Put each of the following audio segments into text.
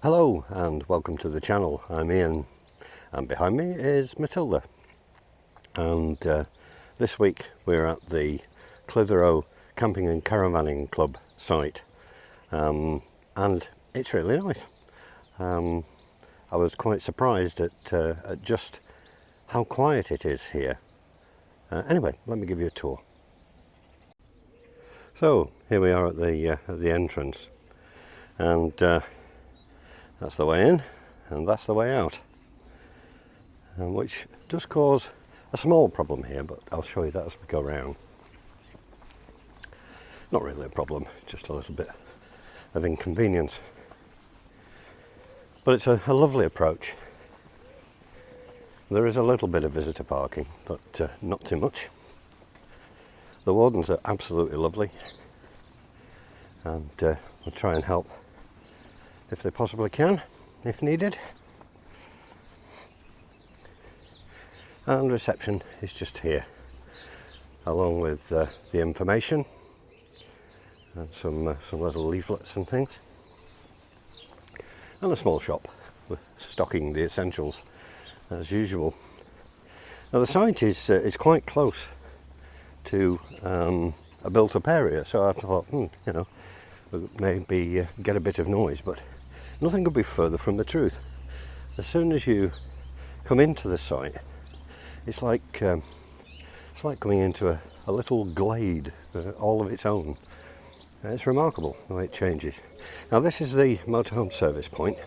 Hello and welcome to the channel. I'm Ian and behind me is Matilda, and this week we're at the Clitheroe Camping and Caravanning Club site, and it's really nice. I was quite surprised at just how quiet it is here. Anyway, let me give you a tour. So here we are at the entrance, and that's the way in and that's the way out, which does cause a small problem here, but I'll show you that as we go around. Not really a problem, just a little bit of inconvenience, but it's a lovely approach. There is a little bit of visitor parking, but not too much. The wardens are absolutely lovely, and we'll try and help if they possibly can, if needed. And reception is just here, along with the information and some little leaflets and things, and a small shop with stocking the essentials as usual. Now the site is quite close to a built-up area, so I thought, maybe get a bit of noise, but nothing could be further from the truth. As soon as you come into the site, it's like coming into a little glade all of its own. It's remarkable the way it changes. Now this is the motorhome service point,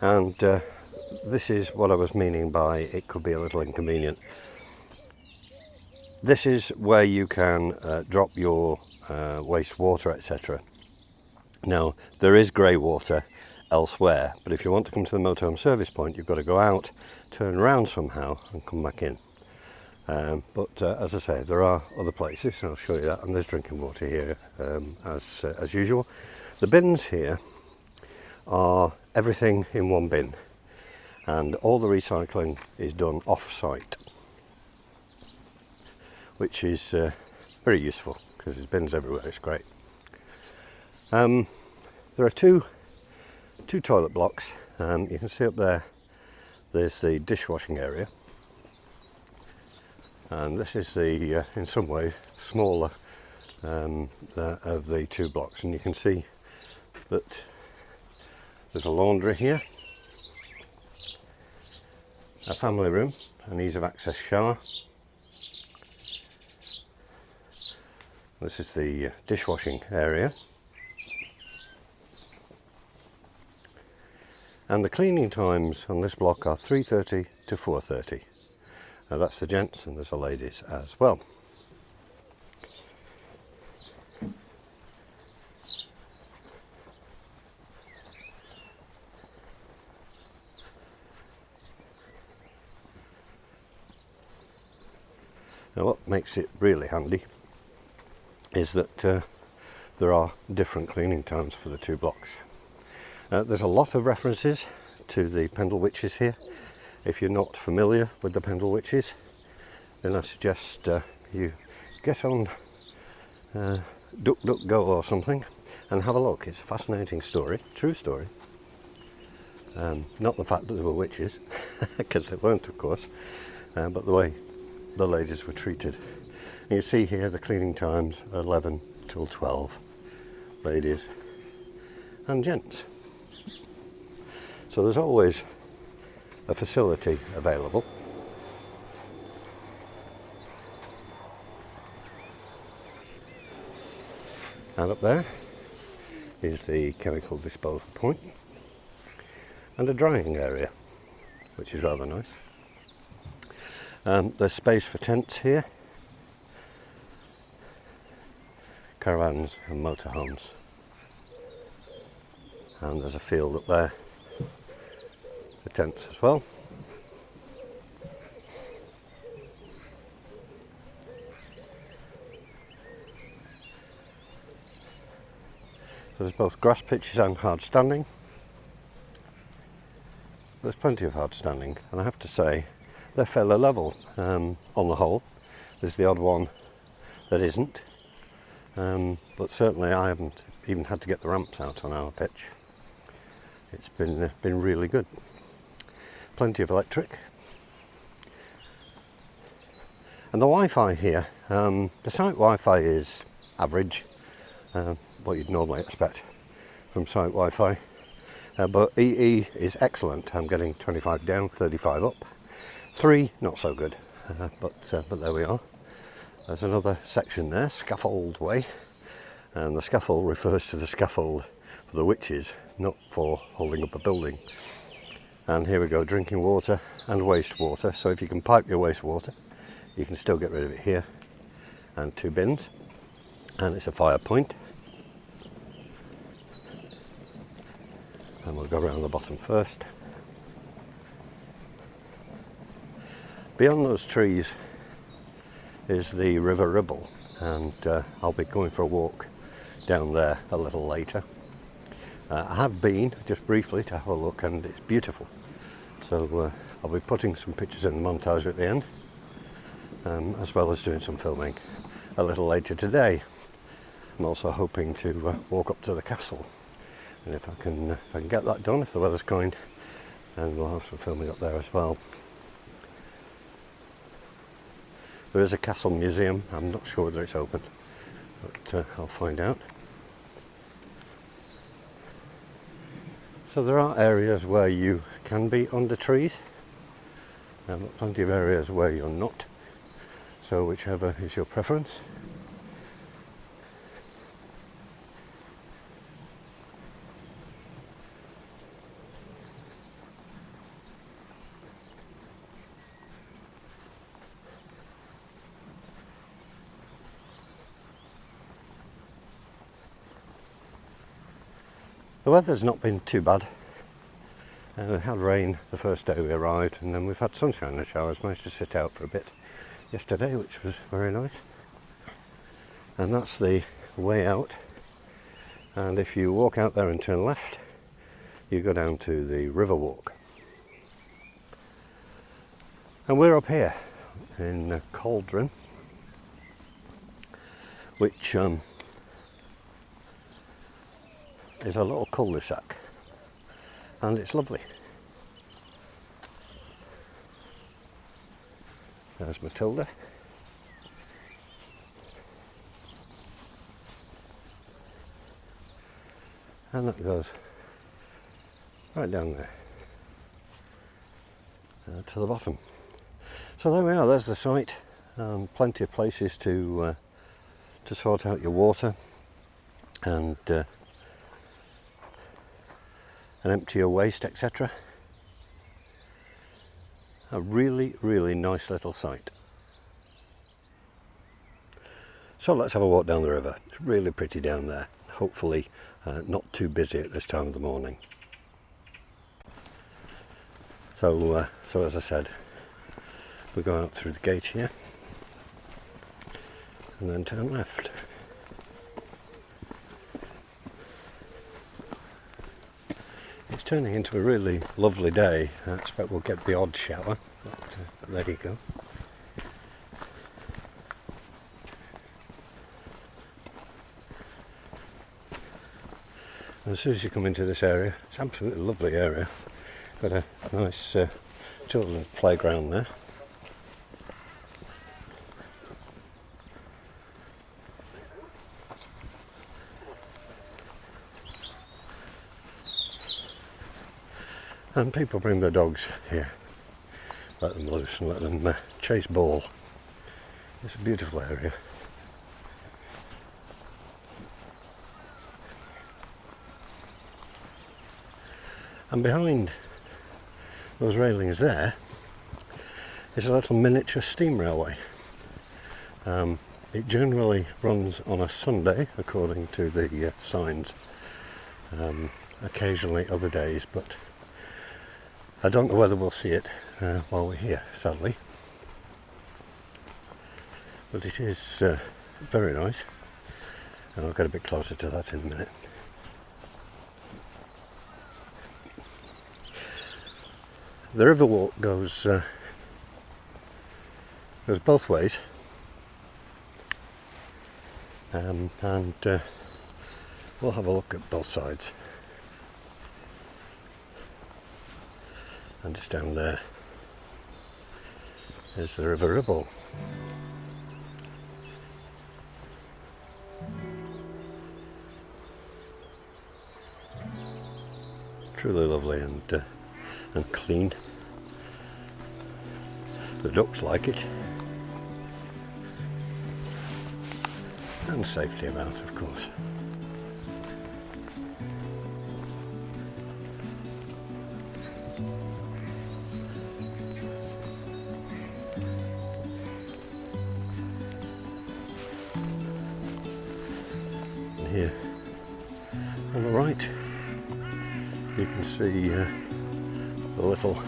and this is what I was meaning by it could be a little inconvenient. This is where you can drop your wastewater, etc. Now there is grey water elsewhere, but if you want to come to the motorhome service point, you've got to go out, turn around somehow and come back in. But as I say, there are other places, and I'll show you that, and there's drinking water here as usual. The bins here are everything in one bin, and all the recycling is done off-site, which is very useful because there's bins everywhere. It's great. There are two toilet blocks. You can see up there, there's the dishwashing area, and this is the in some ways smaller of the two blocks, and you can see that there's a laundry here, a family room, an ease of access shower. This is the dishwashing area. And the cleaning times on this block are 3:30 to 4:30. Now that's the gents, and there's the ladies as well. Now what makes it really handy is that there are different cleaning times for the two blocks. There's a lot of references to the Pendle Witches here. If you're not familiar with the Pendle Witches, then I suggest you get on DuckDuckGo or something and have a look. It's a fascinating story, true story. Not the fact that they were witches, because they weren't, of course, but the way the ladies were treated. And you see here the cleaning times are 11 till 12, ladies and gents. So there's always a facility available. And up there is the chemical disposal point and a drying area, which is rather nice. There's space for tents here, caravans and motorhomes, and there's a field up there for tents as well. So there's both grass pitches and hard standing. There's plenty of hard standing, and I have to say they're fairly level on the whole. There's the odd one that isn't, but certainly I haven't even had to get the ramps out on our pitch. it's been really good. Plenty of electric. And the Wi-Fi here, the site Wi-Fi is average, what you'd normally expect from site Wi-Fi. But EE is excellent. I'm getting 25 down, 35 up. 3, not so good, but there we are. There's another section there, Scaffold Way, and the scaffold refers to the scaffold for the witches, not for holding up a building. And here we go, drinking water and wastewater. So if you can pipe your wastewater, you can still get rid of it here. And 2 bins, and it's a fire point. And we'll go around the bottom first. Beyond those trees is the River Ribble, and I'll be going for a walk down there a little later. I have been just briefly to have a look, and it's beautiful. So I'll be putting some pictures in the montage at the end, as well as doing some filming a little later today. I'm also hoping to walk up to the castle, and if I can get that done, if the weather's kind, and we'll have some filming up there as well. There is a castle museum. I'm not sure whether it's open, but I'll find out. So there are areas where you can be under trees, but plenty of areas where you're not. So whichever is your preference. The weather's not been too bad. We had rain the first day we arrived, and then we've had sunshine and showers. Managed to sit out for a bit yesterday, which was very nice. And that's the way out. And if you walk out there and turn left, you go down to the river walk. And we're up here in Cauldron, which is a little cul-de-sac, and it's lovely. There's Matilda. And that goes right down there to the bottom. So there we are, there's the site. Plenty of places to sort out your water and empty your waste, etc. A really, really nice little site. So let's have a walk down the river. It's really pretty down there. Hopefully not too busy at this time of the morning. So as I said, we're going out through the gate here and then turn left. It's turning into a really lovely day. I expect we'll get the odd shower, but there you go. And as soon as you come into this area, it's an absolutely lovely area. Got a nice children's playground there. And people bring their dogs here, let them loose and let them chase ball. It's a beautiful area. And behind those railings there is a little miniature steam railway. It generally runs on a Sunday, according to the signs. Occasionally other days, but I don't know whether we'll see it while we're here, sadly. But it is very nice, and I'll get a bit closer to that in a minute. The river walk goes both ways, and we'll have a look at both sides. And just down there is the River Ribble. Truly lovely and clean. The ducks like it. And safety about, of course. And here on the right you can see the little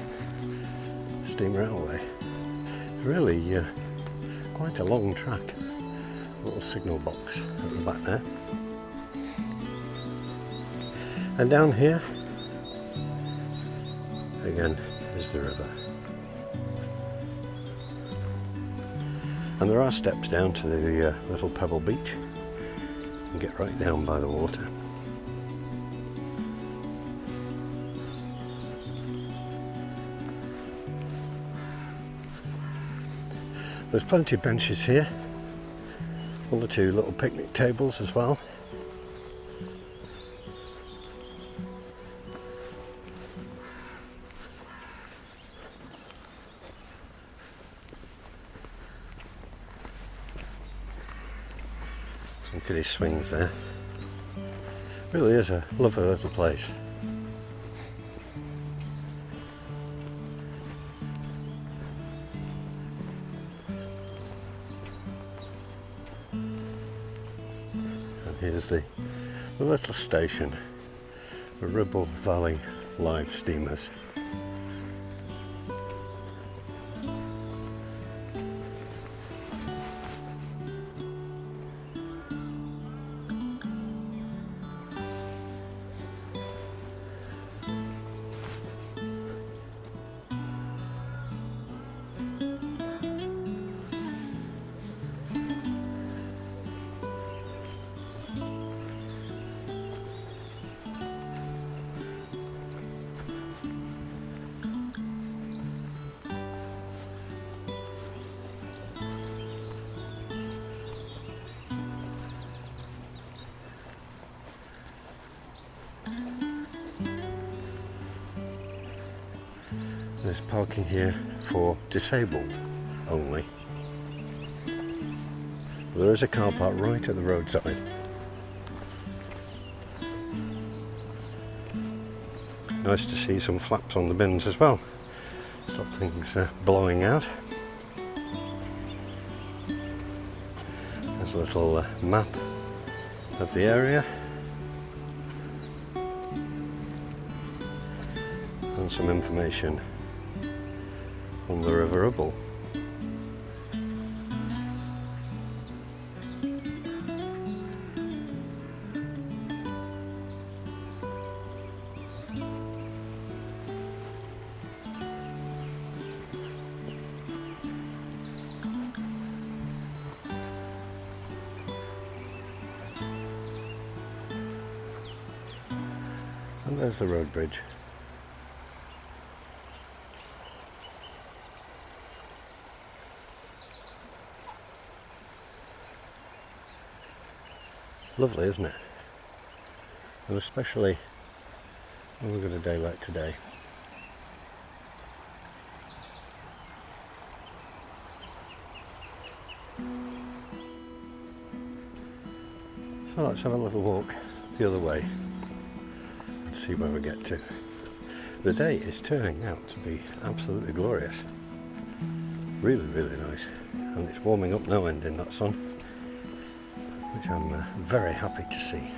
steam railway. It's really quite a long track. A little signal box at the back there. And down here again is the river. And there are steps down to the little pebble beach. You can get right down by the water. There's plenty of benches here, one or two little picnic tables as well. Some kiddie swings there. Really is a lovely little place. Here's the little station, the Ribble Valley Live Steamers. There's parking here for disabled only. There is a car park right at the roadside. Nice to see some flaps on the bins as well. Stop things blowing out. There's a little map of the area. And some information on the River Ribble. And there's the road bridge. Lovely, isn't it? And especially when we've got a day like today. So let's have a little walk the other way and see where we get to. The day is turning out to be absolutely glorious. Really, really nice. And it's warming up no end in that sun, which I'm very happy to see.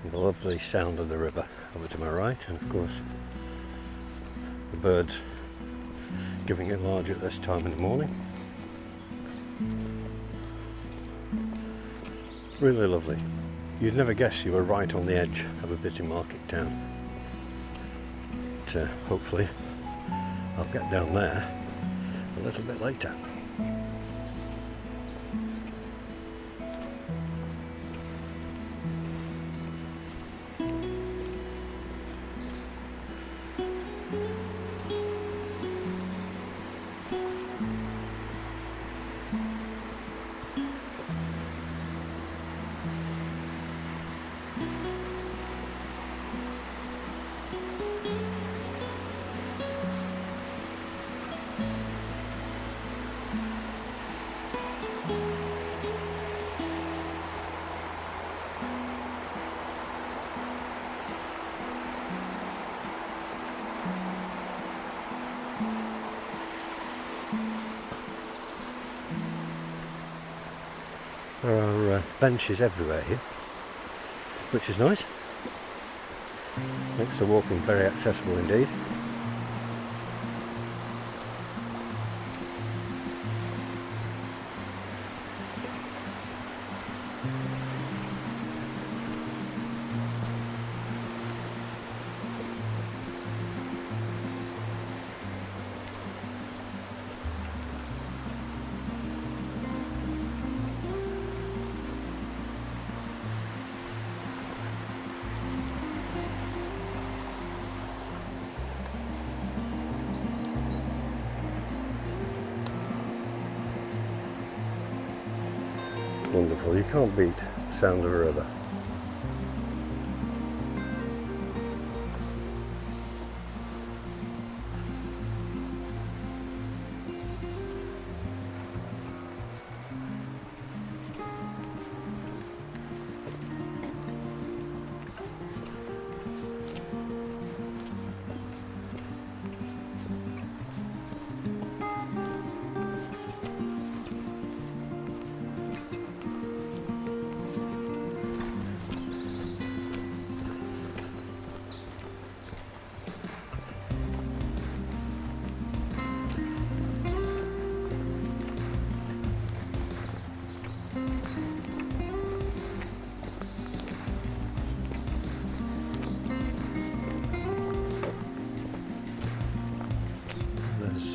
And the lovely sound of the river over to my right, and of course the birds giving it large at this time in the morning. Really lovely. You'd never guess you were right on the edge of a busy market town. But hopefully I'll get down there a little bit later. There are benches everywhere here, which is nice. Makes the walking very accessible indeed. Wonderful, you can't beat the sound of a river.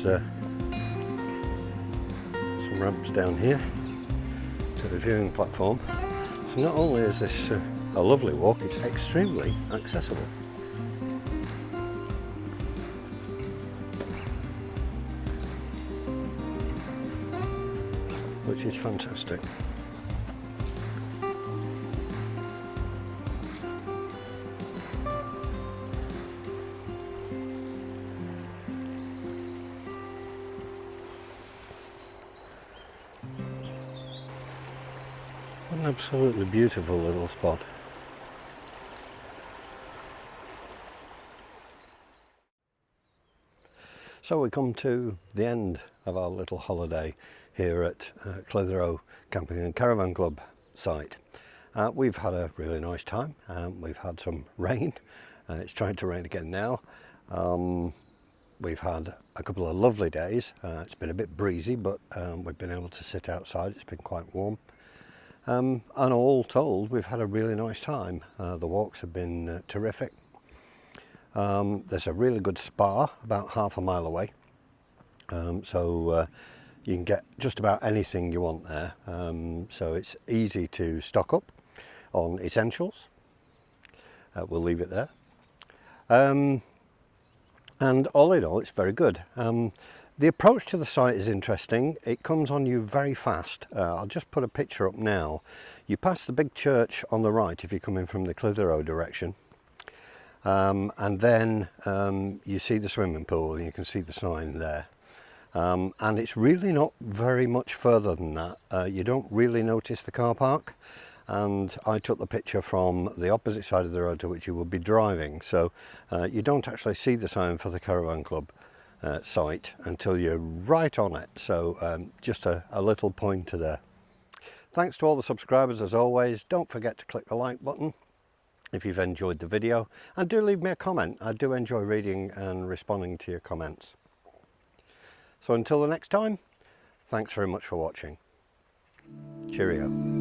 There's some ramps down here to the viewing platform. So not only is this a lovely walk, it's extremely accessible. Which is fantastic. What an absolutely beautiful little spot. So we come to the end of our little holiday here at Clitheroe Camping and Caravan Club site. We've had a really nice time. We've had some rain. It's trying to rain again now. We've had a couple of lovely days. It's been a bit breezy, but we've been able to sit outside. It's been quite warm. And all told, we've had a really nice time. The walks have been terrific. There's a really good spa about half a mile away. So you can get just about anything you want there. So it's easy to stock up on essentials. We'll leave it there. And all in all, it's very good. The approach to the site is interesting. It comes on you very fast. I'll just put a picture up now. You pass the big church on the right if you're coming from the Clitheroe direction. And then you see the swimming pool and you can see the sign there. And it's really not very much further than that. You don't really notice the car park. And I took the picture from the opposite side of the road to which you will be driving. So you don't actually see the sign for the Caravan Club site until you're right on it. So just a little pointer there. Thanks to all the subscribers as always. Don't forget to click the like button if you've enjoyed the video, and do leave me a comment. I do enjoy reading and responding to your comments. So until the next time, thanks very much for watching. Cheerio.